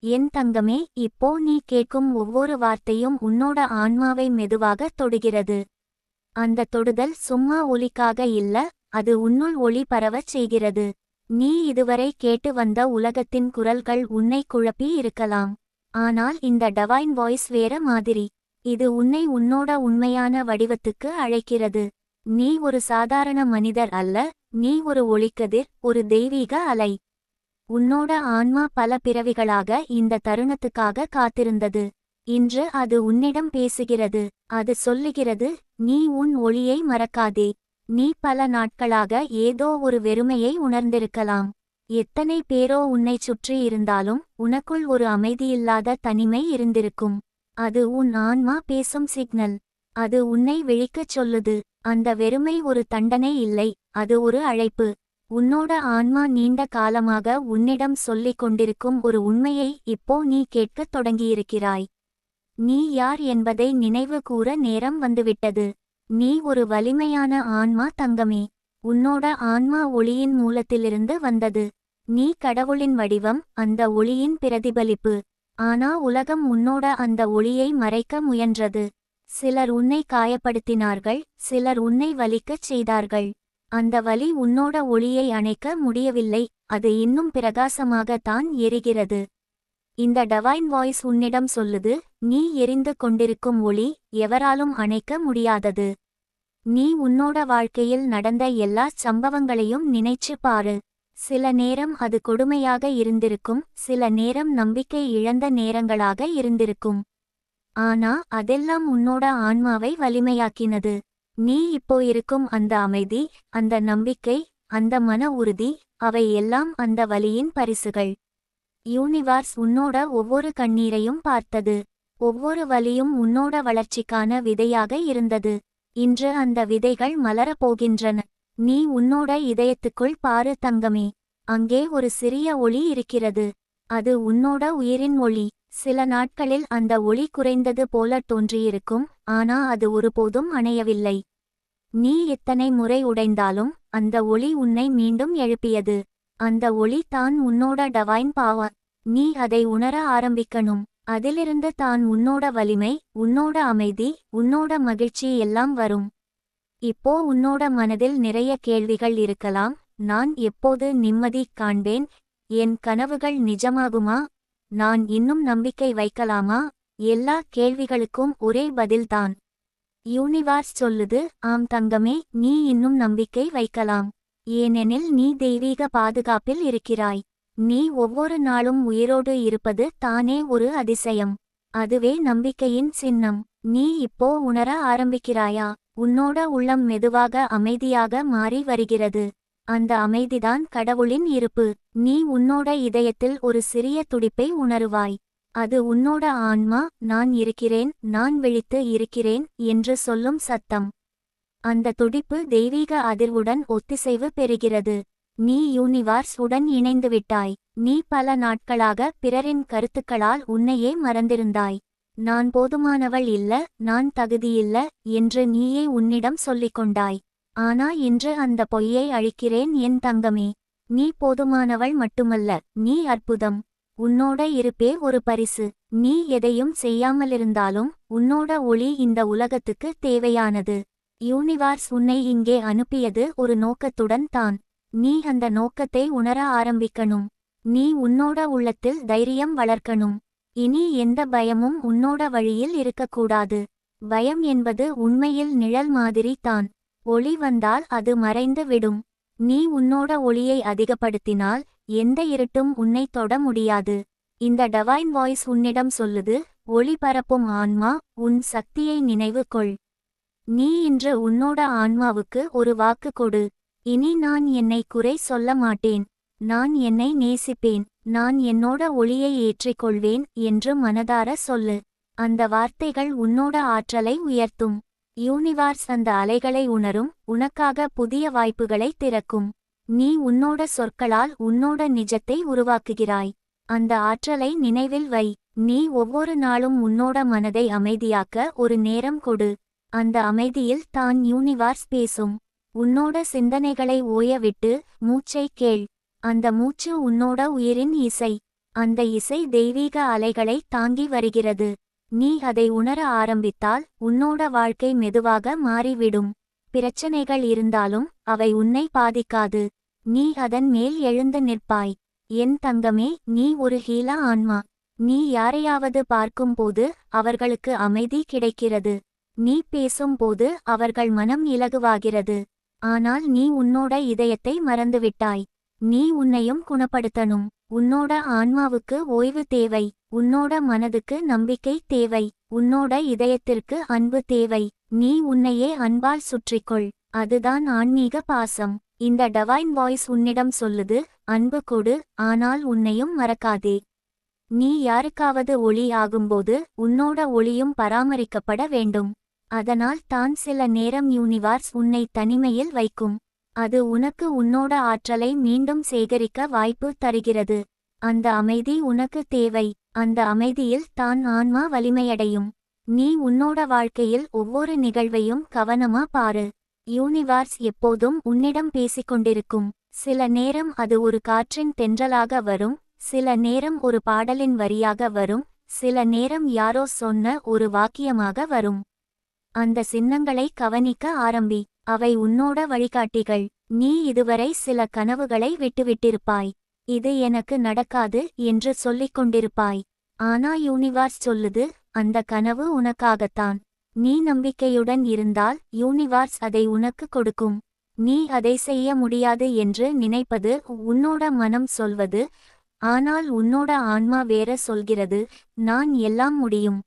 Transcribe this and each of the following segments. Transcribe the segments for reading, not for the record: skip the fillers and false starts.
என் தங்கமே, இப்போ நீ கேட்கும் ஒவ்வொரு வார்த்தையும் உன்னோட ஆன்மாவை மெதுவாக தொடுகிறது. அந்த தொடுதல் சும்மா ஒலிக்காக இல்ல, அது உன்னுள் ஒளி பரவச் செய்கிறது. நீ இதுவரை கேட்டு வந்த உலகத்தின் குரல்கள் உன்னை குழப்பி இருக்கலாம். ஆனால் இந்த டிவைன் வாய்ஸ் வேற மாதிரி. இது உன்னை உன்னோட உண்மையான வடிவத்துக்கு அழைக்கிறது. நீ ஒரு சாதாரண மனிதர் அல்ல, நீ ஒரு ஒளிக்கதிர், ஒரு தெய்வீக அலை. உன்னோட ஆன்மா பல பிறவிகளாக இந்த தருணத்துக்காக காத்திருந்தது. இன்று அது உன்னிடம் பேசுகிறது. அது சொல்லுகிறது, நீ உன் ஒளியை மறக்காதே. நீ பல நாட்களாக ஏதோ ஒரு வெறுமையை உணர்ந்திருக்கலாம். எத்தனை பேரோ உன்னைச் சுற்றி இருந்தாலும் உனக்குள் ஒரு அமைதியில்லாத தனிமை இருந்திருக்கும். அது உன் ஆன்மா பேசும் சிக்னல். அது உன்னை விழிக்கச் சொல்லுது. அந்த வெறுமை ஒரு தண்டனை இல்லை, அது ஒரு அழைப்பு. உன்னோட ஆன்மா நீண்ட காலமாக உன்னிடம் சொல்லிக் கொண்டிருக்கும் ஒரு உண்மையை இப்போ நீ கேட்கத் தொடங்கியிருக்கிறாய். நீ யார் என்பதை நினைவு கூற நேரம் வந்துவிட்டது. நீ ஒரு வலிமையான ஆன்மா தங்கமே. உன்னோட ஆன்மா ஒளியின் மூலத்திலிருந்து வந்தது. நீ கடவுளின் வடிவம், அந்த ஒளியின் பிரதிபலிப்பு. ஆனா உலகம் உன்னோட அந்த ஒளியை மறைக்க முயன்றது. சிலர் உன்னை காயப்படுத்தினார்கள், சிலர் உன்னை வலிக்கச் செய்தார்கள். அந்த வலி உன்னோட ஒளியை அணைக்க முடியவில்லை, அது இன்னும் பிரகாசமாக தான் எரிகிறது. இந்த டிவைன் வாய்ஸ் உன்னிடம் சொல்லுது, நீ எரிந்து கொண்டிருக்கும் ஒளி எவராலும் அணைக்க முடியாதது. நீ உன்னோட வாழ்க்கையில் நடந்த எல்லா சம்பவங்களையும் நினைச்சு பாரு. சில நேரம் அது கொடுமையாக இருந்திருக்கும், சில நேரம் நம்பிக்கை இழந்த நேரங்களாக இருந்திருக்கும். ஆனா அதெல்லாம் உன்னோட ஆன்மாவை வலிமையாக்கினது. நீ இப்போ இருக்கும் அந்த அமைதி, அந்த நம்பிக்கை, அந்த மன உறுதி, அவை எல்லாம் அந்த வலியின் பரிசுகள். யூனிவர்ஸ் உன்னோட ஒவ்வொரு கண்ணீரையும் பார்த்தது. ஒவ்வொரு வலியும் உன்னோட வளர்ச்சிக்கான விதையாக இருந்தது. இன்று அந்த விதைகள் மலரப் போகின்றன. நீ உன்னோட இதயத்துக்குள் பாரு தங்கமே. அங்கே ஒரு சிறிய ஒளி இருக்கிறது. அது உன்னோட உயிரின் ஒளி. சில நாட்களில் அந்த ஒளி குறைந்தது போல தோன்றியிருக்கும், ஆனா அது ஒருபோதும் அணையவில்லை. நீ எத்தனை முறை உடைந்தாலும் அந்த ஒளி உன்னை மீண்டும் எழுப்பியது. அந்த ஒளி தான் உன்னோட டிவைன் பவர். நீ அதை உணர ஆரம்பிக்கணும். அதிலிருந்து தான் உன்னோட வலிமை, உன்னோட அமைதி, உன்னோட மகிழ்ச்சி எல்லாம் வரும். இப்போ உன்னோட மனதில் நிறைய கேள்விகள் இருக்கலாம். நான் எப்போது நிம்மதி காண்பேன்? என் கனவுகள் நிஜமாகுமா? நான் இன்னும் நம்பிக்கை வைக்கலாமா? எல்லா கேள்விகளுக்கும் ஒரே பதில்தான். யூனிவர்ஸ் சொல்லுது, ஆம் தங்கமே, நீ இன்னும் நம்பிக்கை வைக்கலாம். ஏனெனில் நீ தெய்வீக பாதுகாப்பில் இருக்கிறாய். நீ ஒவ்வொரு நாளும் உயிரோடு இருப்பது தானே ஒரு அதிசயம். அதுவே நம்பிக்கையின் சின்னம். நீ இப்போ உணர ஆரம்பிக்கிறாயா? உன்னோட உள்ளம் மெதுவாக அமைதியாக மாறி வருகிறது. அந்த அமைதிதான் கடவுளின் இருப்பு. நீ உன்னோட இதயத்தில் ஒரு சிறிய துடிப்பை உணருவாய். அது உன்னோட ஆன்மா, நான் இருக்கிறேன், நான் விழித்து இருக்கிறேன் என்று சொல்லும் சத்தம். அந்த துடிப்பு தெய்வீக அதிர்வுடன் ஒத்திசைவு பெறுகிறது. நீ யூனிவர்ஸ் உடன் இணைந்துவிட்டாய். நீ பல நாட்களாக பிறரின் கருத்துக்களால் உன்னையே மறந்திருந்தாய். நான் போதுமானவள் இல்ல, நான் தகுதியில்ல என்று நீயே உன்னிடம் சொல்லிக்கொண்டாய். ஆனா இன்று அந்த பொய்யை அழிக்கிறேன் என் தங்கமே. நீ போதுமானவள் மட்டுமல்ல, நீ அற்புதம். உன்னோட இருப்பே ஒரு பரிசு. நீ எதையும் செய்யாமலிருந்தாலும் உன்னோட ஒளி இந்த உலகத்துக்கு தேவையானது. யூனிவர்ஸ் உன்னை இங்கே அனுப்பியது ஒரு நோக்கத்துடன் தான். நீ அந்த நோக்கத்தை உணர ஆரம்பிக்கணும். நீ உன்னோட உள்ளத்தில் தைரியம் வளர்க்கணும். இனி எந்த பயமும் உன்னோட வழியில் இருக்கக்கூடாது. பயம் என்பது உண்மையில் நிழல் மாதிரி தான். ஒளி வந்தால் அது மறைந்து விடும். நீ உன்னோட ஒளியை அதிகப்படுத்தினால் எந்த இருட்டும் உன்னை தொட முடியாது. இந்த டிவைன் வாய்ஸ் உன்னிடம் சொல்லுது, ஒளி பரப்பும் ஆன்மா, உன் சக்தியை நினைவு கொள். நீ இன்று உன்னோட ஆன்மாவுக்கு ஒரு வாக்கு கொடு. இனி நான் என்னை குறை சொல்ல மாட்டேன். நான் என்னை நேசிப்பேன். நான் என்னோட ஒளியை ஏற்றிக்கொள்வேன் என்று மனதார சொல்லு. அந்த வார்த்தைகள் உன்னோட ஆற்றலை உயர்த்தும். யூனிவர்ஸ் அந்த அலைகளை உணரும், உனக்காக புதிய வாய்ப்புகளை திறக்கும். நீ உன்னோட சொற்களால் உன்னோட நிஜத்தை உருவாக்குகிறாய். அந்த ஆற்றலை நினைவில் வை. நீ ஒவ்வொரு நாளும் உன்னோட மனதை அமைதியாக்க ஒரு நேரம் கொடு. அந்த அமைதியில் தான் யூனிவர்ஸ் பேசும். உன்னோட சிந்தனைகளை ஓய விட்டு மூச்சை கேள். அந்த மூச்சு உன்னோட உயிரின் இசை. அந்த இசை தெய்வீக அலைகளை தாங்கி வருகிறது. நீ அதை உணர ஆரம்பித்தால் உன்னோட வாழ்க்கை மெதுவாக மாறிவிடும். பிரச்சனைகள் இருந்தாலும் அவை உன்னை பாதிக்காது. நீ அதன் மேல் எழுந்து நிற்பாய். என் தங்கமே, நீ ஒரு ஹீலா ஆன்மா. நீ யாரையாவது பார்க்கும்போது அவர்களுக்கு அமைதி கிடைக்கிறது. நீ பேசும்போது அவர்கள் மனம் இலகுவாகிறது. ஆனால் நீ உன்னோட இதயத்தை மறந்துவிட்டாய். நீ உன்னையும் குணப்படுத்தணும். உன்னோட ஆன்மாவுக்கு ஓய்வு தேவை. உன்னோட மனதுக்கு நம்பிக்கை தேவை. உன்னோட இதயத்திற்கு அன்பு தேவை. நீ உன்னையே அன்பால் சுற்றிக்கொள். அதுதான் ஆன்மீக பாசம். இந்த டிவைன் வாய்ஸ் உன்னிடம் சொல்லுது, அன்பு கொடு, ஆனால் உன்னையும் மறக்காதே. நீ யாருக்காவது ஒளி ஆகும்போது உன்னோட ஒளியும் பராமரிக்கப்பட வேண்டும். அதனால் தான் சில நேரம் யூனிவர்ஸ் உன்னை தனிமையில் வைக்கும். அது உனக்கு உன்னோட ஆற்றலை மீண்டும் சேகரிக்க வாய்ப்பு தருகிறது. அந்த அமைதி உனக்கு தேவை. அந்த அமைதியில் தான் ஆன்மா வலிமையடையும். நீ உன்னோட வாழ்க்கையில் ஒவ்வொரு நிகழ்வையும் கவனமா பாரு. யூனிவர்ஸ் எப்போதும் உன்னிடம் பேசிக்கொண்டிருக்கும். சில நேரம் அது ஒரு காற்றின் தென்றலாக வரும், சில நேரம் ஒரு பாடலின் வரியாக வரும், சில நேரம் யாரோ சொன்ன ஒரு வாக்கியமாக வரும். அந்த சின்னங்களை கவனிக்க ஆரம்பி. அவை உன்னோட வழிகாட்டிகள். நீ இதுவரை சில கனவுகளை விட்டுவிட்டிருப்பாய். இது எனக்கு நடக்காது என்று சொல்லிக் கொண்டிருப்பாய். ஆனா யூனிவர்ஸ் சொல்லுது, அந்த கனவு உனக்காகத்தான். நீ நம்பிக்கையுடன் இருந்தால் யூனிவர்ஸ் அதை உனக்கு கொடுக்கும். நீ அதை செய்ய முடியாது என்று நினைப்பது உன்னோட மனம் சொல்வது. ஆனால் உன்னோட ஆன்மா வேற சொல்கிறது, நான் எல்லாம் முடியும்.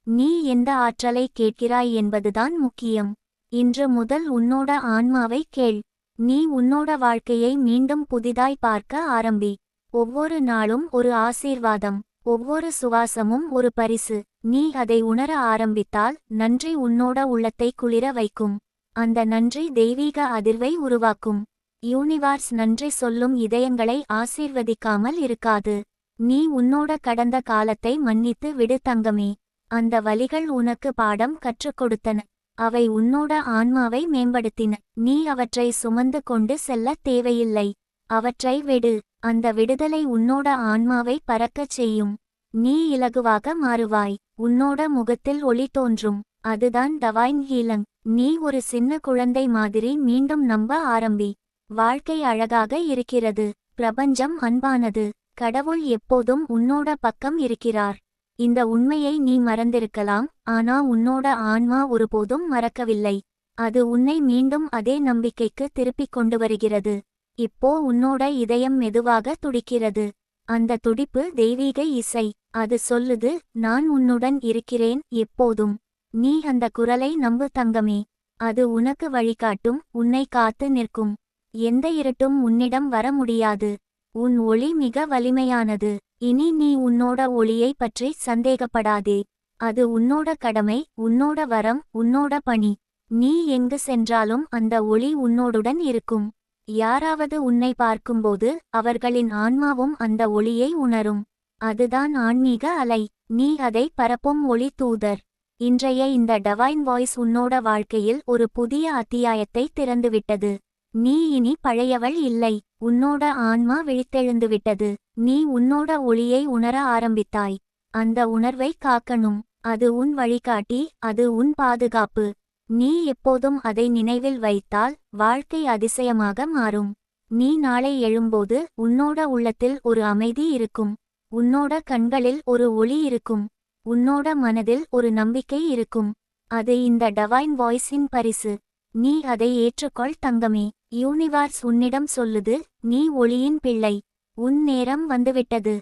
நீ எந்த ஆற்றலை கேட்கிறாய் என்பதுதான் முக்கியம். இன்று முதல் உன்னோட ஆன்மாவை கேள். நீ உன்னோட வாழ்க்கையை மீண்டும் புதிதாய் பார்க்க ஆரம்பி. ஒவ்வொரு நாளும் ஒரு ஆசீர்வாதம். ஒவ்வொரு சுவாசமும் ஒரு பரிசு. நீ அதை உணர ஆரம்பித்தால் நன்றி உன்னோட உள்ளத்தை குளிர வைக்கும். அந்த நன்றி தெய்வீக அதிர்வை உருவாக்கும். யூனிவர்ஸ் நன்றி சொல்லும் இதயங்களை ஆசீர்வதிக்காமல் இருக்காது. நீ உன்னோட கடந்த காலத்தை மன்னித்து விடு தங்கமே. அந்த வலிகள் உனக்கு பாடம் கற்றுக் கொடுத்தன. அவை உன்னோட ஆன்மாவை மேம்படுத்தின. நீ அவற்றை சுமந்து கொண்டு செல்ல தேவையில்லை. அவற்றை விடு. அந்த விடுதலை உன்னோட ஆன்மாவை பறக்கச் செய்யும். நீ இலகுவாக மாறுவாய். உன்னோட முகத்தில் ஒளி தோன்றும். அதுதான் டிவைன் ஹீலிங். நீ ஒரு சின்ன குழந்தை மாதிரி மீண்டும் நம்ப ஆரம்பி. வாழ்க்கை அழகாக இருக்கிறது. பிரபஞ்சம் அன்பானது. கடவுள் எப்போதும் உன்னோட பக்கம் இருக்கிறார். இந்த உண்மையை நீ மறந்திருக்கலாம், ஆனா உன்னோட ஆன்மா ஒருபோதும் மறக்கவில்லை. அது உன்னை மீண்டும் அதே நம்பிக்கைக்கு திருப்பிக் கொண்டு வருகிறது. இப்போ உன்னோட இதயம் மெதுவாக துடிக்கிறது. அந்த துடிப்பு தெய்வீக இசை. அது சொல்லுது, நான் உன்னுடன் இருக்கிறேன் எப்போதும். நீ அந்த குரலை நம்பு தங்கமே. அது உனக்கு வழிகாட்டும், உன்னை காத்து நிற்கும். எந்த இருட்டும் உன்னிடம் வர முடியாது. உன் ஒளி மிக வலிமையானது. இனி நீ உன்னோட ஒளியை பற்றி சந்தேகப்படாதே. அது உன்னோட கடமை, உன்னோட வரம், உன்னோட பணி. நீ எங்கு சென்றாலும் அந்த ஒளி உன்னோடுடன் இருக்கும். யாராவது உன்னை பார்க்கும்போது அவர்களின் ஆன்மாவும் அந்த ஒளியை உணரும். அதுதான் ஆன்மீக அலை. நீ அதை பரப்பும் ஒளி தூதர். இன்றைய இந்த டிவைன் வாய்ஸ் உன்னோட வாழ்க்கையில் ஒரு புதிய அத்தியாயத்தை திறந்துவிட்டது. நீ இனி பழையவள் இல்லை. உன்னோட ஆன்மா விழித்தெழுந்துவிட்டது. நீ உன்னோட ஒளியை உணர ஆரம்பித்தாய். அந்த உணர்வை காக்கணும். அது உன் வழிகாட்டி, அது உன் பாதுகாப்பு. நீ எப்போதும் அதை நினைவில் வைத்தால் வாழ்க்கை அதிசயமாக மாறும். நீ நாளை எழும்போது உன்னோட உள்ளத்தில் ஒரு அமைதி இருக்கும். உன்னோட கண்களில் ஒரு ஒளி இருக்கும். உன்னோட மனதில் ஒரு நம்பிக்கை இருக்கும். அது இந்த டிவைன் வாய்ஸின் பரிசு. நீ அதை ஏற்றுக்கொள் தங்கமே. யூனிவர்ஸ் உன்னிடம் சொல்லுது, நீ ஒளியின் பிள்ளை. உன் நேரம் வந்துவிட்டது.